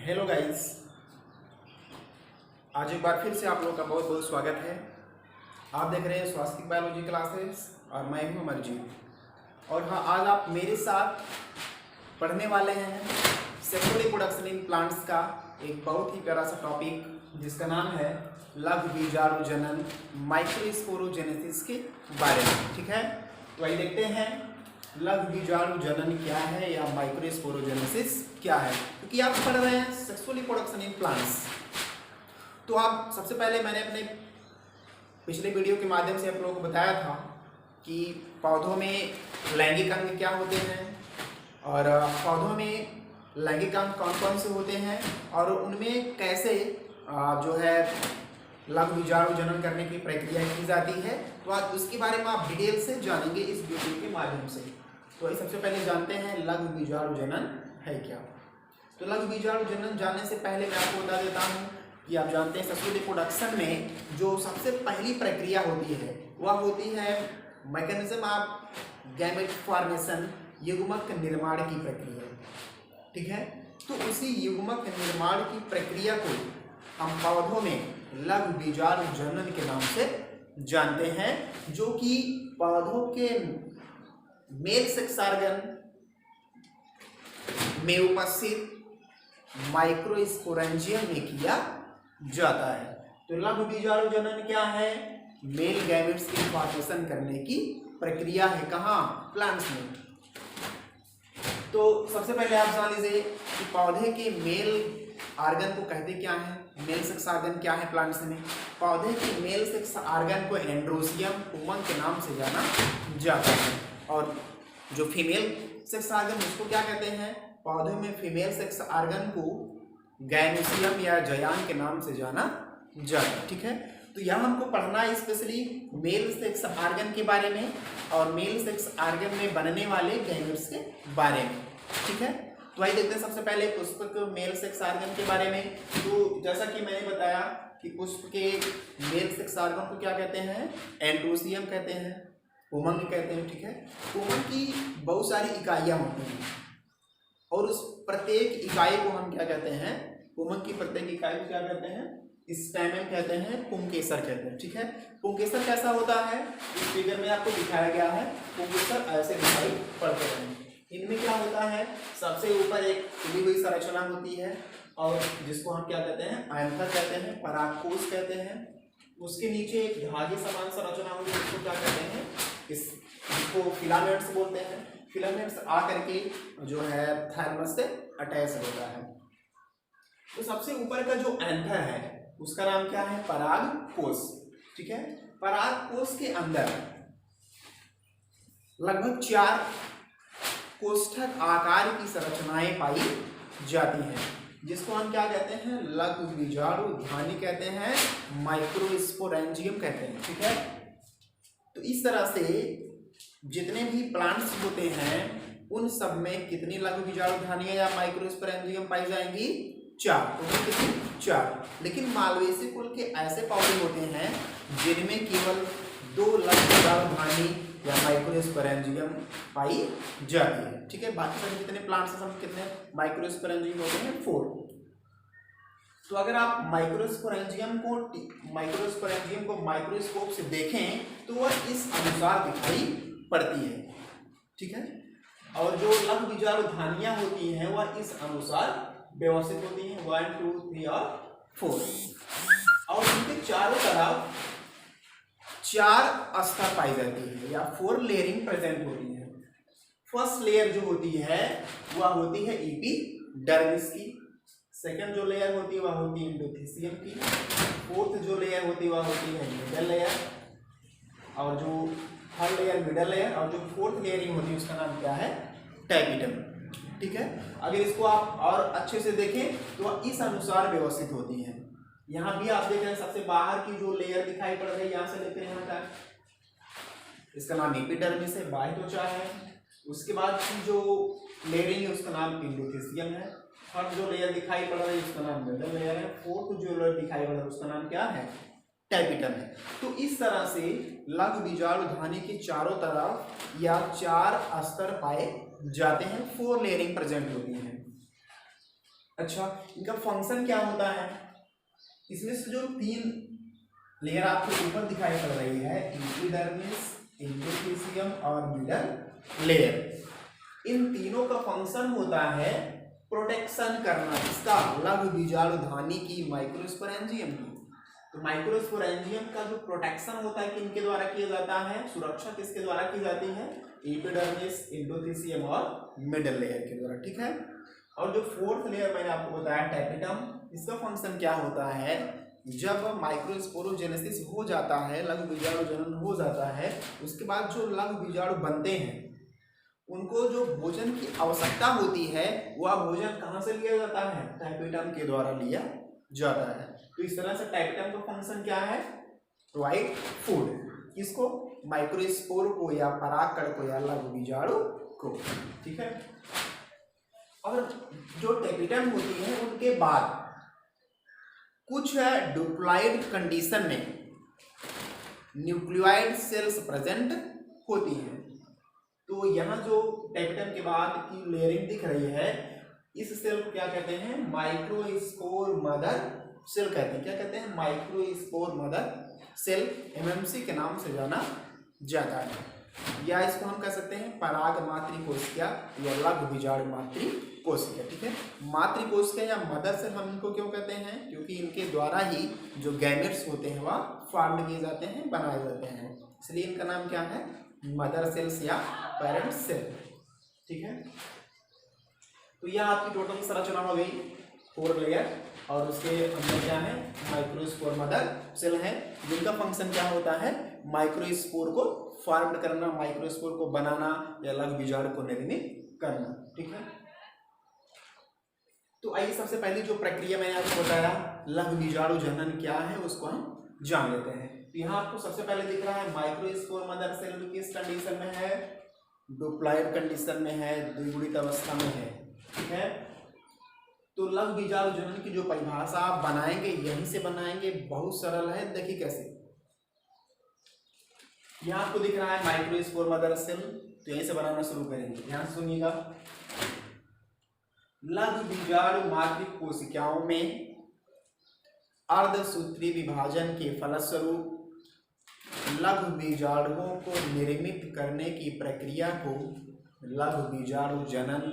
Hello guys, आज एक बार फिर से आप लोगों का बहुत बहुत स्वागत है। आप देख रहे हैं स्वास्थ्य बायोलॉजी क्लासेस और मैं हूं अमरजीत। और हाँ, आज आप मेरे साथ पढ़ने वाले हैं सेक्सुअल रिप्रोडक्शन इन प्लांट्स का एक बहुत ही प्यारा सा टॉपिक जिसका नाम है लघु बीजाणु जनन माइक्रोस्पोरोजेनेसिस के बारे में। ठीक है, तो आइए देखते हैं लघु बीजाणु जनन क्या है या माइक्रोस्पोरोजेनेसिस क्या है। क्योंकि आप पढ़ रहे हैं सेक्सुअल रिप्रोडक्शन इन प्लांट्स, तो आप सबसे पहले मैंने अपने पिछले वीडियो के माध्यम से आप लोगों को बताया था कि पौधों में लैंगिक अंग क्या होते हैं और पौधों में लैंगिक अंग कौन कौन से होते हैं और उनमें कैसे जो है लघु बीजाणु जनन करने की प्रक्रिया की जाती है। तो आज उसके बारे में आप डिटेल से जानेंगे इस वीडियो के माध्यम से। तो सबसे पहले जानते हैं लघु बीजाणु जनन है क्या। तो लघु बीजाणु जनन जानने से पहले मैं आपको बता देता हूँ कि आप जानते हैं सेक्सुअल रिप्रोडक्शन में जो सबसे पहली प्रक्रिया होती है वह होती है मैकेनिज्म ऑफ गैमेट फॉर्मेशन, युग्मक निर्माण की प्रक्रिया। ठीक है, तो उसी युग्मक निर्माण की प्रक्रिया को हम पौधों में लघु बीजाणु जनन के नाम से जानते हैं, जो कि पौधों के मेल सेक्स ऑर्गन में उपस्थित माइक्रोस्पोरेंजियम में किया जाता है। तो लघु बीजाणु जनन क्या है? मेल गैमेट्स की फॉर्मेशन करने की प्रक्रिया है। कहाँ? प्लांट्स में। तो सबसे पहले आप जान लीजिए कि पौधे के मेल ऑर्गन को कहते क्या है, मेल सेक्स ऑर्गन क्या है प्लांट्स में। पौधे के मेल सेक्स ऑर्गन को एंड्रोसियम पुमन के नाम से जाना जाता है, और जो फीमेल सेक्स ऑर्गन उसको क्या कहते हैं? पौधे में फीमेल सेक्स ऑर्गन को गैनोसियम या जयान के नाम से जाना जाता है। ठीक है, तो यहाँ हमको पढ़ना है स्पेशली मेल सेक्स ऑर्गन के बारे में और मेल सेक्स ऑर्गन में बनने वाले गैमेट्स के बारे में। ठीक है, तो आइए देखते हैं सबसे पहले पुष्प के मेल सेक्स ऑर्गन के बारे में। तो जैसा कि मैंने बताया कि पुष्प के मेल सेक्स ऑर्गन को क्या कहते हैं? एंड्रोसियम कहते हैं, पुमंग कहते हैं। ठीक है, पुमंग की बहुत सारी इकाइयाँ होती हैं और उस प्रत्येक इकाई को हम क्या कहते हैं? पुमंग की प्रत्येक इकाई को क्या कहते हैं? स्टैमेन कहते हैं, पुंकेसर कहते हैं। ठीक है, पुंकेसर कैसा होता है? इस फिगर में आपको दिखाया गया है। पुंकेसर ऐसे दिखाई पड़ते हैं। इनमें क्या होता है? सबसे ऊपर एक खुली हुई संरचना होती है और जिसको हम क्या कहते हैं? एंथर कहते हैं, परागकोश कहते हैं। उसके नीचे एक धागे समान संरचना होती है, इसको क्या कहते हैं? इसको फिलामेंट्स बोलते हैं। फिलामेंट्स आकर के जो है थाइलमस से अटैच होता है। तो सबसे ऊपर का जो एंथर है उसका नाम क्या है? परागकोश। ठीक है, परागकोश के अंदर लगभग 4 कोष्ठक आकार की संरचनाएं पाई जाती हैं, जिसको हम क्या कहते हैं? लघु बीजाणु धानी कहते हैं, माइक्रोस्पोरेंजियम कहते हैं। ठीक है, तो इस तरह से जितने भी प्लांट्स होते हैं उन सब में कितनी लघु बीजाणु धानियां या माइक्रोस्पोरेंजियम पाई जाएंगी? 4। तो कितनी? 4। लेकिन मालवेसी कुल के ऐसे पौधे होते हैं जिनमें केवल 2 लघु बीजाणु धानी या माइक्रोस्पोरेंजियम पाई जाती है। ठीक है, बाकी सभी जितने प्लांट्स हैं कितने माइक्रोस्पोरेंजियम होते हैं? 4। तो अगर आप माइक्रोस्पोरेंजियम को माइक्रोस्कोप से देखें तो वह इस अनुसार दिखाई पड़ती है। ठीक है, और जो लघु बीजाणु धानियां होती हैं वह इस अनुसार व्यवस्थित होती हैं, 1 2 3 और 4। और उनके चारों तरफ 4 स्तर पाई जाती है या 4 लेयरिंग प्रेजेंट होती है। फर्स्ट लेयर जो होती है वह होती है एपिडर्मिस की। सेकंड जो लेयर होती है वह होती है एंडोथेसियम की। फोर्थ जो लेयर होती है वह होती है मिडल लेयर, और जो थर्ड लेयर मिडल लेयर, और जो फोर्थ लेयरिंग होती है उसका नाम क्या है? टैपिटम। ठीक है, अगर इसको आप और अच्छे से देखें तो वह इस अनुसार व्यवस्थित होती है। यहाँ भी आप देख रहे हैं सबसे बाहर की जो लेयर दिखाई पड़ रही है यहाँ से लेकर यहाँ तक, इसका नाम एपिडर्मिस है, बाह्य त्वचा है। उसके बाद की जो लेयरिंग है उसका नाम एंडोथेसियम है। थर्ड जो लेयर दिखाई पड़ रही है उसका नाम मिडल लेयर है। फोर्थ जो लेयर दिखाई पड़ रहा है उसका नाम क्या है? टैपिटम है। तो इस तरह से लघु बीजाणु धानी के चारों तरफ या 4 स्तर पाए जाते हैं, 4 लेयरिंग प्रेजेंट होती हैं। अच्छा, इनका फंक्शन क्या होता है? इसमें से जो 3 लेयर आपको ऊपर दिखाई पड़ रही है, एपिडर्मिस, एंडोथेलियम और मिडल लेयर, इन तीनों का फंक्शन होता है प्रोटेक्शन करना। इसका लघु बीजाणुधानी की, माइक्रोस्पोरेंजियम की। तो माइक्रोस्पोरेंजियम का जो प्रोटेक्शन होता है किनके द्वारा किया जाता है? सुरक्षा किसके द्वारा की जाती है? एपिडर्मिस, एंडोथेलियम और मिडल लेयर के द्वारा, ठीक है। और जो 4th लेयर मैंने आपको बताया टैपिटम, इसका फंक्शन क्या होता है? जब माइक्रोस्पोरोजेनेसिस हो जाता है, लघु बीजाणु जनन हो जाता है, उसके बाद जो लघु बीजाणु बनते हैं उनको जो भोजन की आवश्यकता होती है वह भोजन कहाँ से लिया जाता है? टैपिटम के द्वारा लिया जाता है। तो इस तरह से टैपिटम का फंक्शन क्या है? Provide food. किसको? माइक्रोस्पोर को या परागकण को या लघु बीजाणु को, ठीक है। और जो टैपिटम होती है उनके बाद कुछ डिप्लॉइड कंडीशन में न्यूक्लियोइड सेल्स प्रेजेंट होती हैं। तो यहाँ जो टैपिटम के बाद की लेयरिंग दिख रही है, इस सेल को क्या कहते हैं? माइक्रोस्पोर मदर सेल कहते हैं। क्या कहते हैं? माइक्रोस्पोर मदर सेल, एमएमसी के नाम से जाना जाता है। या इसको हम कह सकते हैं पराग मातृकोशिका या लघु बीजाणु मातृकोशिका, ठीक है। मातृकोशिका या मदर सेल हम इनको क्यों कहते हैं? क्योंकि इनके द्वारा ही जो गैमेट्स होते हैं वह फॉर्म किए जाते हैं, बनाए जाते हैं, इसलिए इनका नाम क्या है? मदर सेल्स या पेरेंट सेल, ठीक है। तो यह आपकी टोटल संरचना हो गई 4 लेयर, और उसके अंदर क्या है? माइक्रोस्पोर मदर सेल है, जिनका फंक्शन क्या होता है? माइक्रोस्पोर को फॉर्म करना, माइक्रोस्पोर को बनाना या लघु बीजाणु को निर्मित करना, ठीक है। तो आइए सबसे पहले जो प्रक्रिया मैंने आपको बताया लघु बीजाणु जनन क्या है उसको हम जान लेते हैं। तो यहाँ आपको सबसे पहले दिख रहा है माइक्रोस्पोर मदर सेल किस कंडीशन में है? डिप्लॉइड कंडीशन में है, द्विगुणित अवस्था में है, ठीक है। तो लघु बीजाणु जनन की जो परिभाषा आप बनाएंगे यहीं से बनाएंगे, बहुत सरल है। देखिए कैसे, यहाँ आपको दिख रहा है माइक्रोस्पोर मदर सेल, तो यहीं से बनाना शुरू करेंगे। ध्यान से सुनिएगा। लघु बीजाणु मातृकोशिकाओं में अर्धसूत्री विभाजन के फलस्वरूप लघु बीजाणुओं को निर्मित करने की प्रक्रिया को लघु बीजाणु जनन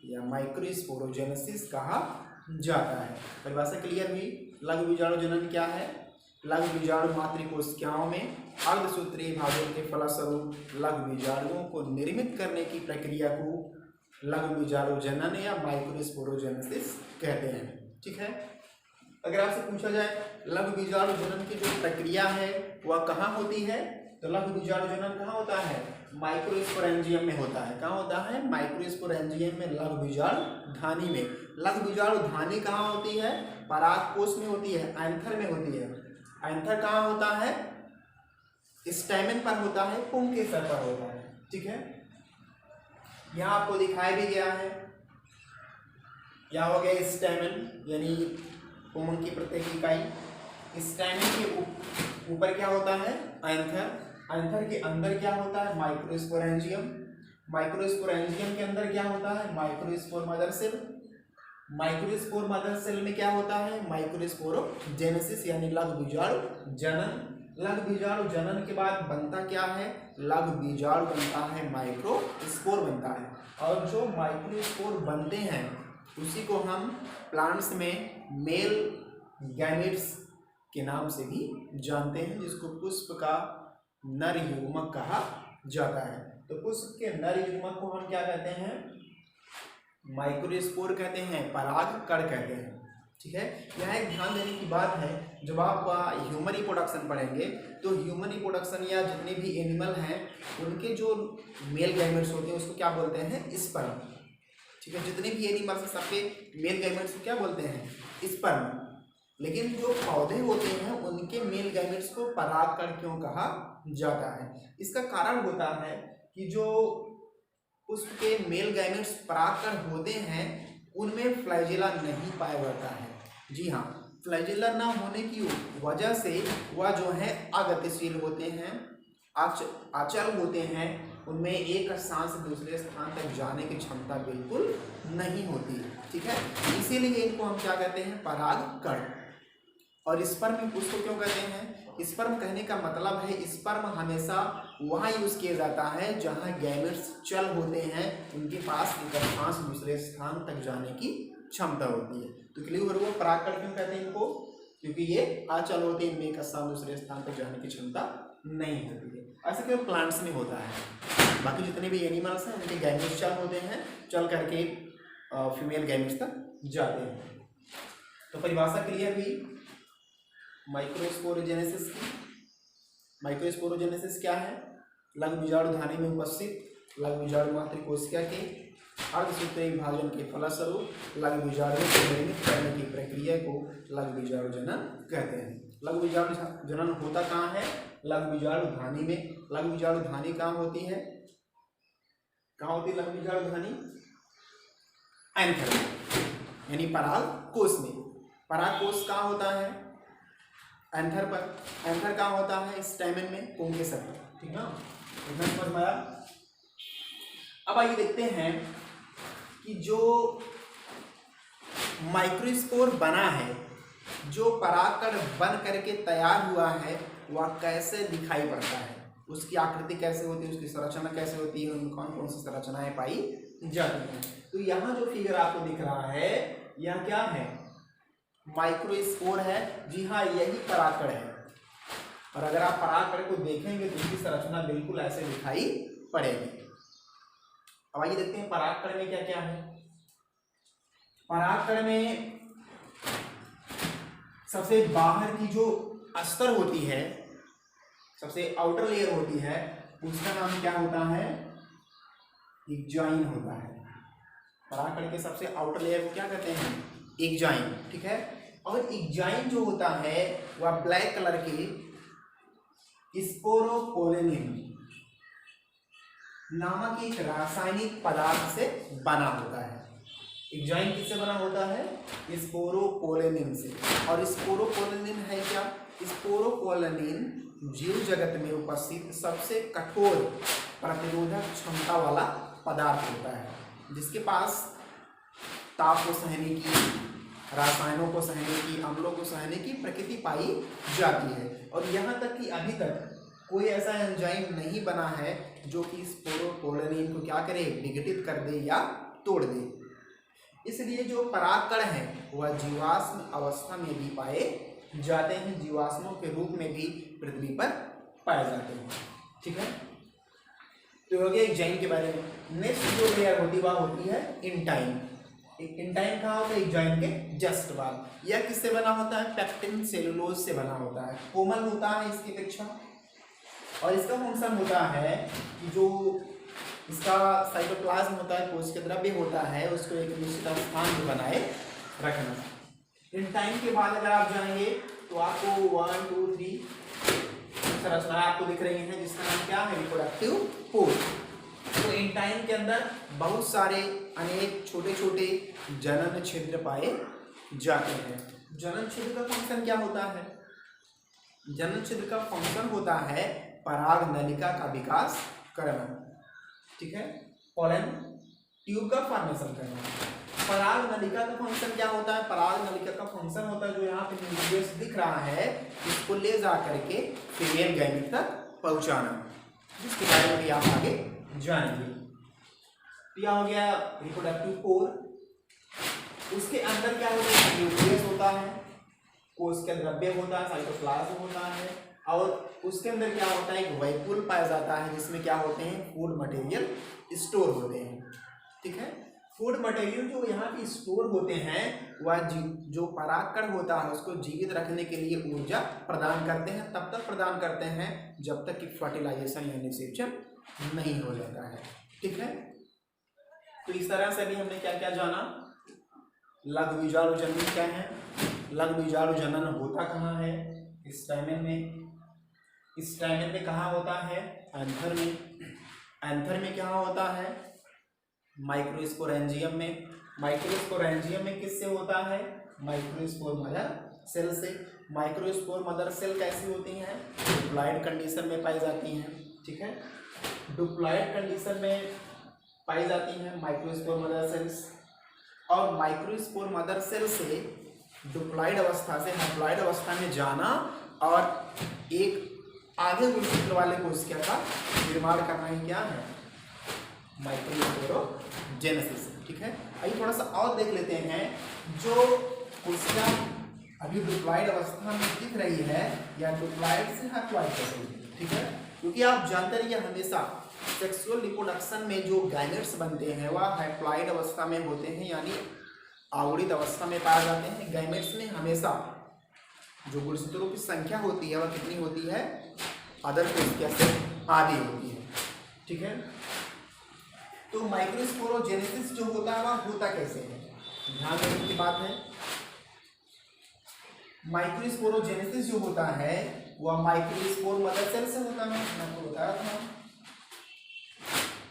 या माइक्रोस्पोरोजेनेसिस कहा जाता है। परिभाषा क्लियर हुई? लघु बीजाणु जनन क्या है? लघु बीजाणु मातृकोशिकाओं में अर्धसूत्री विभाजन के फलस्वरूप लघु बीजाणुओं को निर्मित करने की प्रक्रिया को लघु बीजाणु जनन या माइक्रोस्पोरोजेनेसिस कहते हैं, ठीक है। अगर आपसे पूछा जाए लघु बीजाणु जनन की जो प्रक्रिया है वह कहाँ होती है, तो लघु बीजाणु जनन कहाँ होता है? माइक्रोस्पोरेंजियम में होता है। कहाँ होता है? माइक्रोस्पोरेंजियम में, लघु बीजाणु धानी में। लघु बीजाणु धानी कहाँ होती है? परागकोश में होती है, एंथर में होती है। एंथर कहाँ होता है? स्टैमेन पर होता है, पुंग के सर पर होता है, ठीक है। यहाँ आपको दिखाया भी गया है, क्या हो गया? स्टैमेन यानी पुंग की प्रत्येक इकाई। स्टैमेन के ऊपर क्या होता है? एंथर। एंथर के अंदर क्या होता है? माइक्रोस्पोरेंजियम। माइक्रोस्पोरेंजियम के अंदर क्या होता है? Microspore mother cell. Microspore mother cell में क्या होता है? माइक्रोस्पोरोजेनेसिस यानी लघु बीजाणु जनन। लघु बीजाणु जनन के बाद बनता क्या है? लघु बीजाणु बनता है, माइक्रोस्पोर बनता है। और जो माइक्रोस्पोर बनते हैं उसी को हम प्लांट्स में मेल गैमेट्स के नाम से भी जानते हैं, जिसको पुष्प का नर युग्मक कहा जाता है। तो पुष्प के नर युग्मक को हम क्या कहते हैं? माइक्रोस्पोर कहते हैं, परागकण कहते हैं, ठीक है। यहाँ एक ध्यान देने की बात है, जब आप ह्यूमन रिप्रोडक्शन पढ़ेंगे तो ह्यूमन रिप्रोडक्शन या जितने भी एनिमल हैं उनके जो मेल गैमेट्स होते हैं उसको क्या बोलते हैं? स्पर्म, ठीक है। जितने भी एनिमल्स हैं सबके मेल गैमेट्स को क्या बोलते हैं? स्पर्म। लेकिन जो पौधे होते हैं उनके मेल गैमेट्स को परागकण क्यों कहा जाता है? इसका कारण होता है कि जो पुष्प के मेल गैमेट्स परागकण होते हैं उनमें फ्लैजेला नहीं पाया जाता है। जी हाँ, फ्लैजेला ना होने की वजह से वह जो है अगतिशील होते हैं, अचल होते हैं उनमें एक स्थान से दूसरे स्थान तक जाने की क्षमता बिल्कुल नहीं होती, ठीक है। इसीलिए इनको हम क्या कहते हैं, परागकण। और स्पर्म उसको क्यों कहते हैं, स्पर्म कहने का मतलब है स्पर्म हमेशा वहाँ यूज किया जाता है जहाँ गैमेट्स चल होते हैं, उनके पास एक स्थान से दूसरे स्थान तक जाने की क्षमता होती है। तो क्लियर हुआ परागकण क्यों कहते हैं इनको, क्योंकि ये अचल होते हैं, इनमें एक स्थान दूसरे स्थान तक जाने की क्षमता नहीं होती है। ऐसा केवल प्लांट्स में होता है, बाकी जितने भी एनिमल्स हैं उनके गैमेट्स चल होते हैं, चल करके फीमेल गैमेट्स तक जाते हैं। तो परिभाषा क्लियर हुई माइक्रोस्पोरोजेनेसिस की। माइक्रोस्पोरोजेनेसिस क्या है, लघु बीजाणु धानी में उपस्थित लघु बीजाणु मात्र कोशिका के अर्धसूत्रीय विभाजन के फलस्वरूप लघु बीजाणु को निर्मित करने की प्रक्रिया को लघु बीजाणु जनन कहते हैं। लघु बीजाणु जनन होता कहाँ है, लघु बीजाणु धानी में। लघु बीजाणु धानी कहाँ होती है, कहाँ होती है लघु बीजाणु धानी, एंथर में, यानी पराग कोश में। पराग कोश कहाँ होता है, एंथर पर। एंथर कहाँ होता है, स्टैमेन में, पुंकेसर में, ठीक है ना, इतना समझ में आया। अब आइए देखते हैं कि जो माइक्रोस्पोर बना है, जो परागकण बन करके तैयार हुआ है, वह कैसे दिखाई पड़ता है, उसकी आकृति कैसे होती है, उसकी संरचना कैसे होती है, उनमें कौन कौन सी संरचनाएं पाई जाती हैं। तो यहाँ जो फिगर आपको दिख रहा है यह क्या है, माइक्रोस्पोर है। जी हाँ, यही परागकण है। और अगर आप परागकण को देखेंगे तो उसकी संरचना बिल्कुल ऐसे दिखाई पड़ेगी। अब आइए देखते हैं परागकण में क्या क्या है। परागकण में सबसे बाहर की जो अस्तर होती है, सबसे आउटर लेयर होती है, उसका नाम क्या होता है, एक्जाइन होता है। परागकण के सबसे आउटर लेयर को क्या कहते हैं, एक्जाइन, ठीक है। और एक्जाइन जो होता है वह ब्लैक कलर के स्पोरोपोलेनिन नामक एक रासायनिक पदार्थ से बना होता है। एक्जाइन किससे बना होता है, स्पोरोपोलेनिन से। और स्पोरोपोलेनिन है क्या, स्पोरोपोलेनिन जीव जगत में उपस्थित सबसे कठोर प्रतिरोधक क्षमता वाला पदार्थ होता है, जिसके पास ताप को सहने की, रसायनों को सहने की, अम्लों को सहने की प्रकृति पाई जाती है। और यहाँ तक कि अभी तक कोई ऐसा एंजाइम नहीं बना है जो कि स्पोरोपोलेनिन को क्या करे, विघटित कर दे या तोड़ दे। इसलिए जो परागकण है वह जीवाश्म अवस्था में भी पाए जाते हैं, जीवाश्मों के रूप में भी पृथ्वी पर पाए जाते हैं, ठीक है। तो हो गया एक्जाइन के बारे में। नेक्स्ट जो लेयर होती है वह होती है इंटाइन। इंटाइन कहाँ होता है, एक्जाइन के जस्ट बाद। यह किससे बना होता है, पेक्टिन सेलुलोज से बना होता है, कोमल होता है इसकी अपेक्षा। और इसका फंक्शन होता है कि जो इसका साइटोप्लाज्म होता है, कोशिका द्रव्य होता है, उसको एक निश्चित स्थान में बनाए रखना। इंटाइन के बाद अगर आप जाएंगे तो आपको 1 2 3 संरचनाएं आपको दिख रही हैं, जिसका नाम क्या है, रिप्रोडक्टिव पोल। तो इंटाइन के अंदर बहुत सारे अनेक छोटे छोटे जनन छिद्र पाए जाते हैं। जनन छिद्र का फंक्शन क्या होता है, जनन छिद्र का फंक्शन होता है पराग नलिका का विकास करना, ठीक है, पोलन ट्यूब का फॉर्मेशन करना। पराग नलिका का फंक्शन क्या होता है, पराग नलिका का फंक्शन होता है जो यहाँ पे न्यूक्लियस दिख रहा है, इसको ले जा करके फीमेल गैमेट तक पहुंचाना, जिसके बारे में भी आप आगे जानेंगे। तो यह हो गया रिप्रोडक्टिव पोर। उसके अंदर क्या होता है, न्यूक्लियस होता है, कोशिका द्रव्य होता है, साइटोप्लाज्म होता है, और उसके अंदर क्या होता है, एक वैक्यूल पाया जाता है जिसमें क्या होते हैं, फूड मटेरियल स्टोर होते हैं, ठीक है। फूड मटेरियल जो यहाँ पे स्टोर होते हैं वह जो परागकण होता है उसको जीवित रखने के लिए ऊर्जा प्रदान करते हैं, तब तक प्रदान करते हैं जब तक कि फर्टिलाइजेशन या निषेचन नहीं हो जाता है, ठीक है। तो इस तरह से भी हमने क्या क्या जाना, लघु बीजाणु जनन क्या है, लघु बीजाणु जनन होता कहाँ है, स्टैमेन में। स्टैमेन में कहाँ होता है, एंथर में। एंथर में क्या होता है, माइक्रोस्पोरेंजियम में। माइक्रोस्पोरेंजियम में किससे होता है, माइक्रोस्पोर मदर सेल से। माइक्रोस्पोर मदर सेल कैसी होती हैं, डिप्लॉयड कंडीशन में पाई जाती हैं, ठीक है, डिप्लॉयड कंडीशन में पाई जाती हैं माइक्रोस्पोर मदर सेल्स। और माइक्रोस्पोर मदर सेल से डिप्लॉयड अवस्था से हैप्लॉयड अवस्था में जाना और एक आधे गुणसूत्र वाले कोशिका का निर्माण करना ही क्या है, माइक्रोस्पोरोजेनेसिस, ठीक है। आइए थोड़ा सा और देख लेते हैं, जो कोशिका अभी डिप्लॉयड अवस्था में दिख रही है या डिप्लॉयड से हैप्लॉयड कैसे होती है, ठीक है, क्योंकि आप जानते रहिए हमेशा सेक्सुअल रिप्रोडक्शन में जो गैमेट्स बनते हैं वह हैप्लॉयड अवस्था में होते हैं, यानी आवृत अवस्था में पाए जाते हैं। गैमेट्स में हमेशा जो गुणसूत्रों की संख्या होती है वह कितनी होती है, अदर कोशिका से आधी होती है, ठीक है। तो माइक्रोस्पोरोजेनेसिस जो होता है वह होता कैसे है, ध्यान देने की बात है। माइक्रोस्पोरोजेनेसिस जो होता है वह माइक्रोस्पोर मदर सेल से होता है, मैंने आपको बताया था।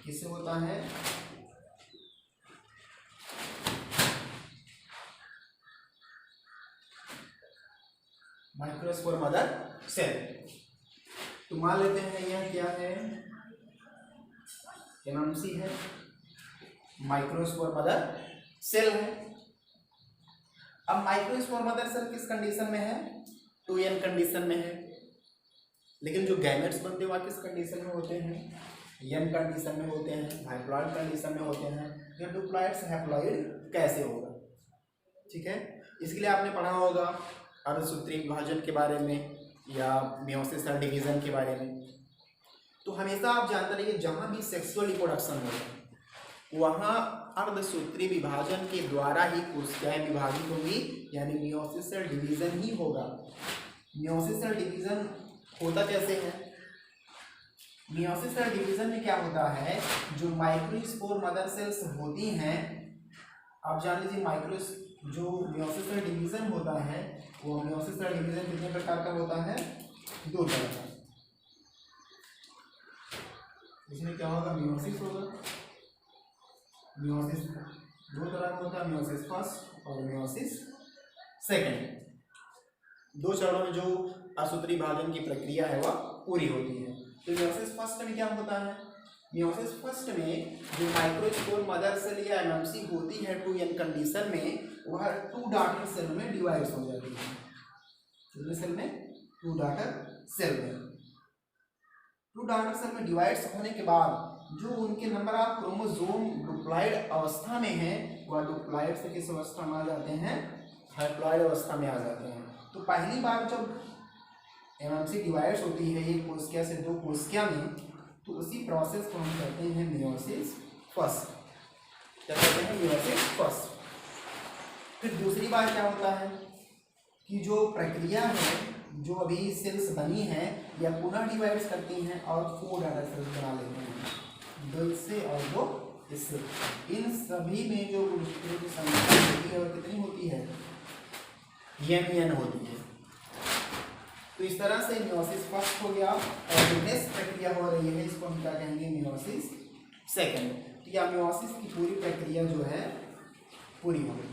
किससे होता है, माइक्रोस्पोर मदर सेल। तो मान लेते हैं यह क्या है, एमएमसी है, माइक्रोस्पोर मदर सेल है। अब माइक्रोस्पोर मदर सेल किस कंडीशन में है, 2n कंडीशन में है, लेकिन जो गैमेट्स बनते हैं वह किस कंडीशन में होते हैं, n कंडीशन में होते हैं, हैप्लॉयड कंडीशन में होते हैं। या डिप्लॉयड से हैप्लॉयड कैसे होगा, ठीक है। इसके लिए आपने पढ़ा होगा अर्धसूत्रीय विभाजन के बारे में या मियोसिस और डिवीजन के बारे में। तो हमेशा आप जानते रहिए जहाँ भी सेक्सुअल रिप्रोडक्शन होगा वहाँ अर्धसूत्रीय विभाजन के द्वारा ही कोशिकाएं विभाजित होंगी, यानी मियोसिस और डिवीजन ही होगा। मियोसिस और डिवीजन होता कैसे है, मियोसिस और डिवीजन में क्या होता है, जो माइक्रोस्पोर मदर सेल्स होती हैं, आप जान लीजिए जो मियोसिस और डिवीजन होता है वो मियोसिस और डिवीजन कितने प्रकार का होता है, 2 तरह का। इसमें क्या होगा, मियोसिस होगा, मियोसिस 2 तरह का होता है, मियोसिस फर्स्ट और मियोसिस सेकेंड। 2 चरणों में जो असूत्री विभाजन की प्रक्रिया है वह पूरी होती है। तो मियोसिस फर्स्ट में क्या होता है, मियोसिस फर्स्ट में जो माइक्रोस्पोर मदर सेल या एमएमसी होती है 2n कंडीशन में, वह 2 डॉटर सेल में डिवाइड हो जाती है, कितने सेल में, 2 डॉटर सेल में। 2 डॉटर सेल में डिवाइड होने के बाद जो उनके नंबर ऑफ क्रोमोसोम डिप्लॉयड अवस्था में है वह डिप्लॉयड से किस अवस्था में आ जाते हैं, हैप्लॉयड अवस्था में आ जाते हैं। तो पहली बार जब एमएमसी डिवाइड होती है एक कोशिका से 2 कोशिका में, तो उसी प्रोसेस को हम कहते हैं मियोसिस फर्स्ट, क्या कहते हैं, मियोसिस फर्स्ट। फिर दूसरी बार क्या होता है कि जो प्रक्रिया है, जो अभी सेल्स बनी हैं या पुनः डिवाइड करती हैं और 4 डॉटर सेल्स बना लेते हैं, 2 इससे और 2 इससे। इन सभी में जो गुणसूत्रों की संख्या होती है और कितनी होती है, n होती है। तो इस तरह से मियोसिस फर्स्ट हो गया, और जो नेक्स्ट प्रक्रिया हो रही है इसको हम क्या कहेंगे, मियोसिस सेकेंड। तो या मियोसिस की पूरी प्रक्रिया जो है पूरी हो गई।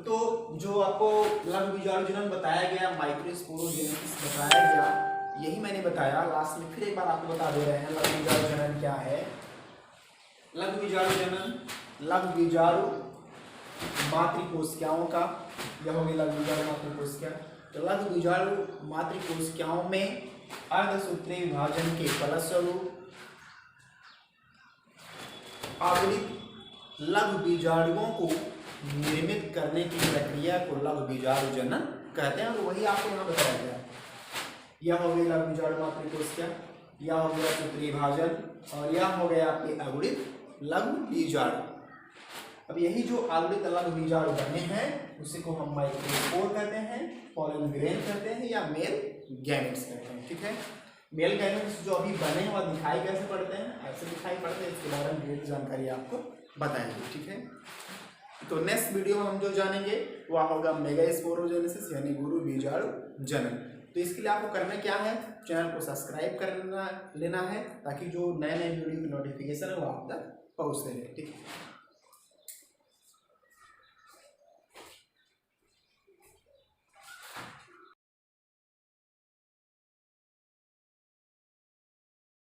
तो जो आपको लघु बीजाणुजनन बताया गया, माइक्रोस्पोरोजेनेसिस बताया गया, यही मैंने बताया। लास्ट में फिर एक बार आपको बता दे रहे हैं लघु बीजाणुजनन क्या है। लघु बीजाणुजनन, लघु बीजाणु मातृकोशिकाओं का, यह होगी लघु बीजाणु मातृकोशिका। तो लघु बीजाणु मातृकोशिकाओं में अर्धसूत्रीय विभाजन के फलस्वरूप आवृत लघु बीजाणुओं को निर्मित करने की प्रक्रिया को लघु बीजाणुजनन कहते हैं। और वही आपको यहाँ बताया गया, यह हो गई लघु बीजाणु मातृकोशिका, यह हो गया सूत्रीय विभाजन, और यह हो गया आपके आवृत लघु बीजाणु। अब यही जो आवृत लघु बीजाणु बने हैं उसी को हम माइक्रोस्पोर कहते हैं, पॉलन ग्रेन कहते हैं, या मेल गैमेट्स कहते हैं, ठीक है। मेल गैमेट्स जो अभी बने हैं वह दिखाई कैसे पड़ते हैं, ऐसे दिखाई पड़ते हैं, इसके बारे में डिटेल जानकारी आपको बताएंगे, ठीक है। तो नेक्स्ट वीडियो में हम जो जानेंगे वह होगा मेगास्पोरोजेनेसिस, यानी गुरु बीजाणु जनन। तो इसके लिए आपको करना क्या है, चैनल को सब्सक्राइब कर लेना है, ताकि जो नए नए वीडियो की नोटिफिकेशन है वो आप तक पहुँचते रहे, ठीक है।